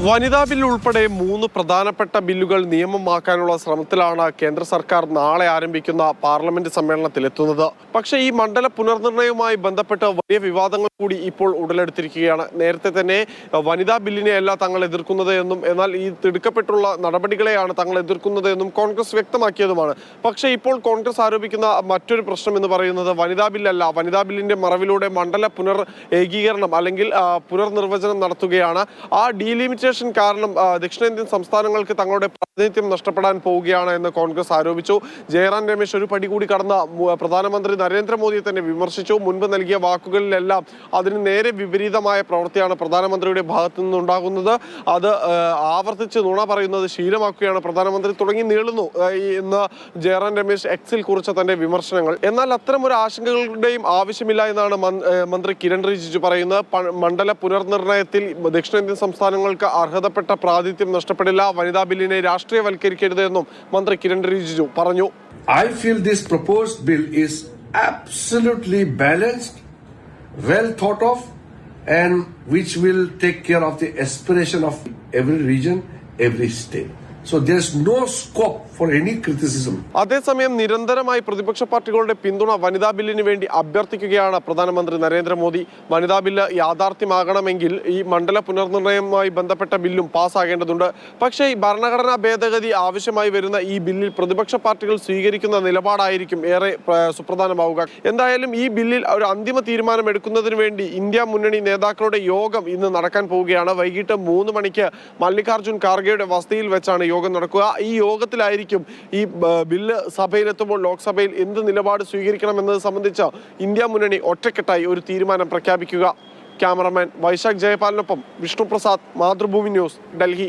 വനിതാ ബിൽ ഉൾപ്പെടെ 3 പ്രധാനപ്പെട്ട ബില്ലുകൾ നിയമമാക്കാനുള്ള ശ്രമത്തിലാണ് കേന്ദ്ര സർക്കാർ നാളെ ആരംഭിക്കുന്ന പാർലമെന്റ് സമ്മേളനത്തിലെത്തുന്നത്. പക്ഷേ ഈ മണ്ഡല പുനർനിർണയവുമായി ബന്ധപ്പെട്ട് വലിയ വിവാദങ്ങൾ കൂടി ഇപ്പോൾ ഉടലെടുത്തിരിക്കുകയാണ്. നേരത്തെ തന്നെ വനിതാ ബില്ലിനെയല്ല തങ്ങൾ എതിർക്കുന്നത് എന്നും എന്നാൽ ഈ തിടുക്കപ്പെട്ടുള്ള നടപടികളെയാണ് തങ്ങൾ എതിർക്കുന്നത് എന്നും കോൺഗ്രസ് വ്യക്തമാക്കിയതുമാണ്. പക്ഷേ ഇപ്പോൾ കോൺഗ്രസ് ആരോപിക്കുന്ന മറ്റൊരു പ്രശ്നം എന്ന് പറയുന്നത് വനിതാ ബില്ലല്ല, വനിതാ ബില്ലിന്റെ മറവിലൂടെ മണ്ഡല ഏകീകരണം അല്ലെങ്കിൽ പുനർനിർവചനം നടത്തുകയാണ്. ആ ഡീലിമിറ്റേഷൻ കാരണം ദക്ഷിണേന്ത്യൻ സംസ്ഥാനങ്ങൾക്ക് തങ്ങളുടെ പ്രാതിനിധ്യം നഷ്ടപ്പെടാൻ പോവുകയാണ് എന്ന് കോൺഗ്രസ് ആരോപിച്ചു. ജയറാം രമേശ് ഒരു പടി കൂടി കടന്ന പ്രധാനമന്ത്രി നരേന്ദ്രമോദിയെ തന്നെ വിമർശിച്ചു. മുൻപ് നൽകിയ വാക്കുകളിലെല്ലാം അതിന് നേരെ വിപരീതമായ പ്രവൃത്തിയാണ് പ്രധാനമന്ത്രിയുടെ ഭാഗത്തു നിന്നുണ്ടാകുന്നത്. അത് ആവർത്തിച്ച് നുണ പറയുന്നത് ശീലമാക്കുകയാണ് പ്രധാനമന്ത്രി തുടങ്ങി നീളുന്നു ഇന്ന് ജയറാം രമേശ് എക്സിൽ കുറിച്ച തന്റെ വിമർശനങ്ങൾ. എന്നാൽ അത്തരം ഒരു ആശങ്കകളുടെയും ആവശ്യമില്ല എന്നാണ് മന്ത്രി കിരൺ റിജിജു പറയുന്നത്. മണ്ഡല പുനർനിർണയത്തിൽ ദക്ഷിണേന്ത്യൻ സംസ്ഥാനങ്ങൾക്ക് അർഹതപ്പെട്ട പ്രാതിനിധ്യം നഷ്ടപ്പെടില്ല, വനിതാ ബില്ലിനെ രാഷ്ട്രീയവൽക്കരിക്കരുത് എന്നും മന്ത്രി കിരൺ റിജിജു പറഞ്ഞു. I feel this proposed bill is absolutely balanced, well thought of, and which will take care of the aspiration of every region, every state. So there's no scope for any criticism. അതേസമയം നിരന്തരമായി പ്രതിപക്ഷ പാർട്ടികളുടെ പിന്തുണ വനിതാ ബില്ലിന് വേണ്ടി അഭ്യർത്ഥിക്കുകയാണ് പ്രധാനമന്ത്രി നരേന്ദ്രമോദി. വനിതാ ബില്ല് യാഥാർത്ഥ്യമാകണമെങ്കിൽ ഈ മണ്ഡല പുനർനിർണയവുമായി ബന്ധപ്പെട്ട ബില്ലും പാസ്സാകേണ്ടതുണ്ട്. പക്ഷേ ഈ ഭരണഘടനാ ഭേദഗതി ആവശ്യമായി വരുന്ന ഈ ബില്ലിൽ പ്രതിപക്ഷ പാർട്ടികൾ സ്വീകരിക്കുന്ന നിലപാടായിരിക്കും ഏറെ സുപ്രധാനമാവുക. എന്തായാലും ഈ ബില്ലിൽ ഒരു അന്തിമ തീരുമാനം എടുക്കുന്നതിന് വേണ്ടി ഇന്ത്യ മുന്നണി നേതാക്കളുടെ യോഗം ഇന്ന് നടക്കാൻ പോവുകയാണ്. വൈകിട്ട് 3 മണിക്ക് മല്ലികാർജുൻ ഖാർഗെയുടെ വസതിയിൽ വെച്ചാണ് യോഗം നടക്കുക. ഈ യോഗത്തിലായിരിക്കും ഈ ബില്ല് സഭയിലെത്തുമ്പോൾ ലോക്സഭയിൽ എന്ത് നിലപാട് സ്വീകരിക്കണം എന്നത് സംബന്ധിച്ച് ഇന്ത്യ മുന്നണി ഒറ്റക്കെട്ടായി ഒരു തീരുമാനം പ്രഖ്യാപിക്കുക. ക്യാമറമാൻ വൈശാഖ് ജയപാലിനൊപ്പം വിഷ്ണു പ്രസാദ്, മാതൃഭൂമി ന്യൂസ്, ഡൽഹി.